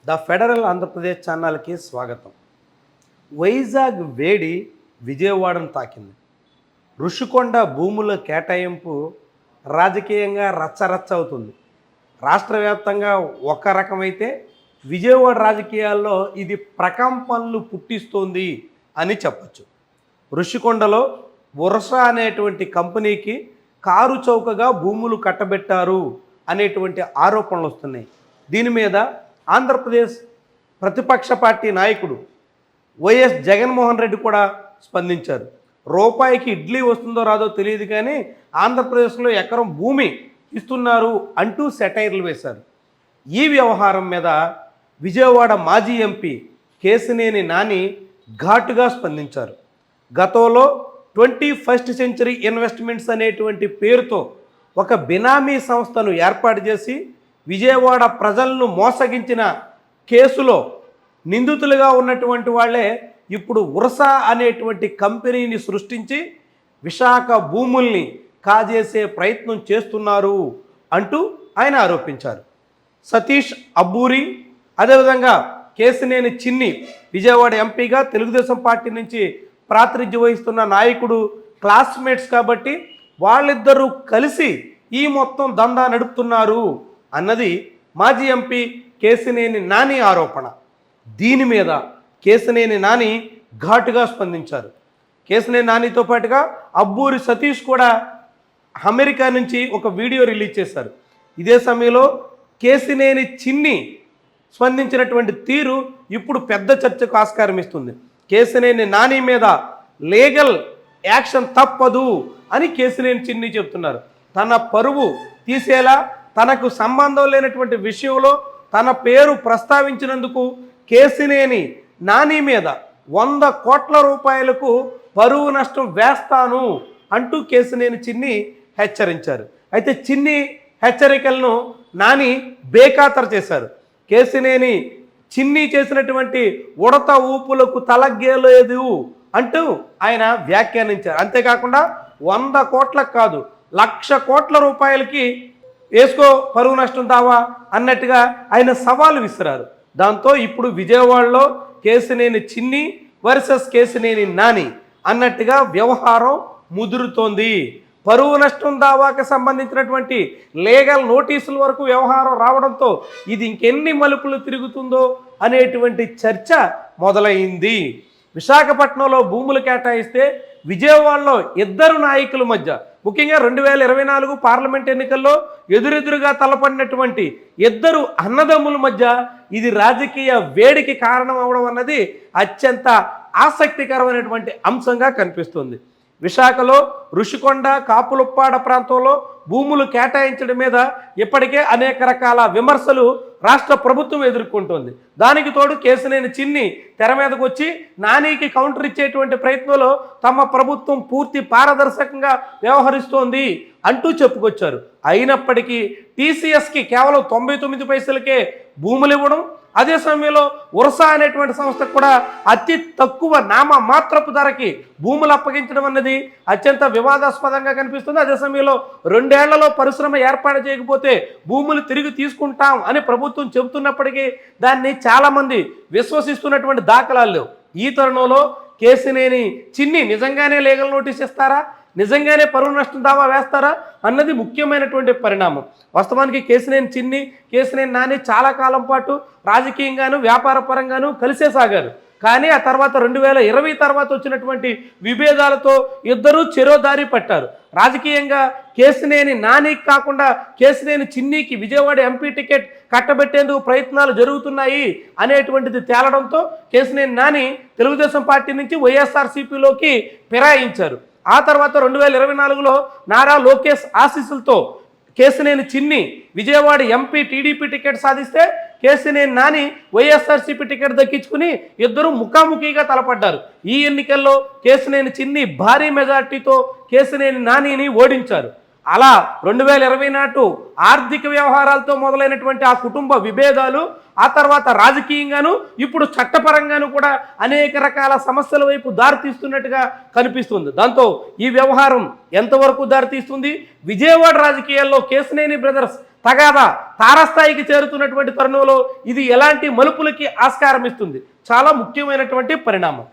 The federal Andhra Pradesh ఛానల్కి స్వాగతం. వైజాగ్ వేడి విజయవాడను తాకింది. ఋషికొండ భూముల కేటాయింపు రాజకీయంగా రచ్చరచ్చ అవుతుంది. రాష్ట్ర వ్యాప్తంగా ఒక రకమైతే విజయవాడ రాజకీయాల్లో ఇది ప్రకంపనలు పుట్టిస్తోంది అని చెప్పచ్చు. ఋషికొండలో వర్ష అనేటువంటి కంపెనీకి కారు చౌకగా భూములు కట్టబెట్టారు అనేటువంటి ఆరోపణలు వస్తున్నాయి. దీని మీద ఆంధ్రప్రదేశ్ ప్రతిపక్ష పార్టీ నాయకుడు వైఎస్ జగన్మోహన్ రెడ్డి కూడా స్పందించారు. రూపాయికి ఇడ్లీ వస్తుందో రాదో తెలియదు కానీ ఆంధ్రప్రదేశ్లో ఎకరం భూమి ఇస్తున్నారు అంటూ సెటైర్లు వేశారు. ఈ వ్యవహారం మీద విజయవాడ మాజీ ఎంపీ కేశినేని నాని ఘాటుగా స్పందించారు. గతంలో 21st సెంచరీ ఇన్వెస్ట్మెంట్స్ అనేటువంటి పేరుతో ఒక బినామీ సంస్థను ఏర్పాటు చేసి విజయవాడ ప్రజలను మోసగించిన కేసులో నిందితులుగా ఉన్నటువంటి వాళ్ళే ఇప్పుడు ఉర్సా అనేటువంటి కంపెనీని సృష్టించి విశాఖ భూముల్ని కాజేసే ప్రయత్నం చేస్తున్నారు అంటూ ఆయన ఆరోపించారు. సతీష్ అబ్బూరి, అదేవిధంగా కేశినేని చిన్ని విజయవాడ ఎంపీగా తెలుగుదేశం పార్టీ నుంచి ప్రాతినిధ్యం వహిస్తున్న నాయకుడు క్లాస్మేట్స్ కాబట్టి వాళ్ళిద్దరూ కలిసి ఈ మొత్తం దందా నడుపుతున్నారు అన్నది మాజీ ఎంపీ కేశినేని నాని ఆరోపణ. దీని మీద కేశినేని నాని ఘాటుగా స్పందించారు. కేశినేని నానితో పాటుగా అబ్బూరి సతీష్ కూడా అమెరికా నుంచి ఒక వీడియో రిలీజ్ చేశారు. ఇదే సమయంలో కేశినేని చిన్ని స్పందించినటువంటి తీరు ఇప్పుడు పెద్ద చర్చకు ఆస్కారం ఇస్తుంది. కేశినేని నాని మీద లీగల్ యాక్షన్ తప్పదు అని కేశినేని చిన్ని చెప్తున్నారు. తన పరువు తీసేలా తనకు సంబంధం లేనటువంటి విషయంలో తన పేరు ప్రస్తావించినందుకు కేశినేని నాని మీద 100 కోట్ల రూపాయలకు పరువు నష్టం వేస్తాను అంటూ కేశినేని చిన్ని హెచ్చరించారు. అయితే చిన్ని హెచ్చరికలను నాని బేఖాతరు చేశారు. కేశినేని చిన్ని చేసినటువంటి ఉడత ఊపులకు తలగ్గేలేదు అంటూ ఆయన వ్యాఖ్యానించారు. అంతేకాకుండా 100 కోట్లకు కాదు 1,00,000 కోట్ల రూపాయలకి వేసుకో పరువు నష్టం దావా అన్నట్టుగా ఆయన సవాలు విసిరారు. దాంతో ఇప్పుడు విజయవాడలో కేశినేని చిన్ని వర్సెస్ కేశినేని నాని అన్నట్టుగా వ్యవహారం ముదురుతోంది. పరువు నష్టం దావాకి సంబంధించినటువంటి లీగల్ నోటీసుల వరకు వ్యవహారం రావడంతో ఇది ఇంకెన్ని మలుపులు తిరుగుతుందో అనేటువంటి చర్చ మొదలైంది. విశాఖపట్నంలో భూములు కేటాయిస్తే విజయవాడలో ఇద్దరు నాయకుల మధ్య, ముఖ్యంగా 2024 పార్లమెంట్ ఎన్నికల్లో ఎదురెదురుగా తలపడినటువంటి ఇద్దరు అన్నదమ్ముల మధ్య ఇది రాజకీయ వేడికి కారణం అవడం అన్నది అత్యంత ఆసక్తికరమైనటువంటి అంశంగా కనిపిస్తుంది. విశాఖలో ఋషికొండ, కాపులుప్పాడ ప్రాంతంలో భూములు కేటాయించడం మీద ఇప్పటికే అనేక రకాల విమర్శలు రాష్ట్ర ప్రభుత్వం ఎదుర్కొంటోంది. దానికి తోడు కేశినేని చిన్ని తెర మీదకు వచ్చి నానికి కౌంటర్ ఇచ్చేటువంటి ప్రయత్నంలో తమ ప్రభుత్వం పూర్తి పారదర్శకంగా వ్యవహరిస్తోంది అంటూ చెప్పుకొచ్చారు. అయినప్పటికీ టీసీఎస్కి కేవలం 99 పైసలకే భూములు ఇవ్వడం, అదే సమయంలో ఉర్సా అనేటువంటి సంస్థకు కూడా అతి తక్కువ నామమాత్రపు ధరకి భూములు అప్పగించడం అన్నది అత్యంత వివాదాస్పదంగా కనిపిస్తుంది. అదే సమయంలో 2 ఏళ్లలో పరిశ్రమ ఏర్పాటు చేయకపోతే భూములు తిరిగి తీసుకుంటాం అని ప్రభుత్వం చెబుతున్నప్పటికీ దాన్ని చాలామంది విశ్వసిస్తున్నటువంటి దాఖలాలు లేవు. ఈ తరుణంలో కేశినేని చిన్ని నిజంగానే లీగల్ నోటీస్ ఇస్తారా, నిజంగానే పరువు నష్టం దావా వేస్తారా అన్నది ముఖ్యమైనటువంటి పరిణామం. వాస్తవానికి కేశినేని చిన్ని, కేశినేని నాని చాలా కాలం పాటు రాజకీయంగాను వ్యాపార పరంగాను కలిసే సాగారు. కానీ ఆ తర్వాత 2020 తర్వాత వచ్చినటువంటి విభేదాలతో ఇద్దరూ చెరో దారి పట్టారు. రాజకీయంగా కేశినేని నానికి కాకుండా కేశినేని చిన్నికి విజయవాడ ఎంపీ టికెట్ కట్టబెట్టేందుకు ప్రయత్నాలు జరుగుతున్నాయి అనేటువంటిది తేలడంతో కేశినేని నాని తెలుగుదేశం పార్టీ నుంచి వైఎస్ఆర్సీపీలోకి ఫిరాయించారు. ఆ తర్వాత 2024లో నారా లోకేష్ ఆశీస్సులతో కేశినేని చిన్ని విజయవాడ ఎంపీ టీడీపీ టికెట్ సాధిస్తే కేశినేని నాని వైఎస్ఆర్సీపీ టికెట్ దక్కించుకుని ఇద్దరు ముఖాముఖిగా తలపడ్డారు. ఈ ఎన్నికల్లో కేశినేని చిన్ని భారీ మెజార్టీతో కేశినేని నానిని ఓడించారు. అలా 2024 ఆర్థిక వ్యవహారాలతో మొదలైనటువంటి ఆ కుటుంబ విభేదాలు ఆ తర్వాత రాజకీయంగాను ఇప్పుడు చట్టపరంగాను కూడా అనేక రకాల సమస్యల వైపు దారితీస్తున్నట్టుగా కనిపిస్తుంది. దాంతో ఈ వ్యవహారం ఎంతవరకు దారితీస్తుంది, విజయవాడ రాజకీయాల్లో కేశినేని బ్రదర్స్ తగాదా తారస్థాయికి చేరుతున్నటువంటి తరుణంలో ఇది ఎలాంటి మలుపులకి ఆస్కారం ఇస్తుంది? చాలా ముఖ్యమైనటువంటి పరిణామం.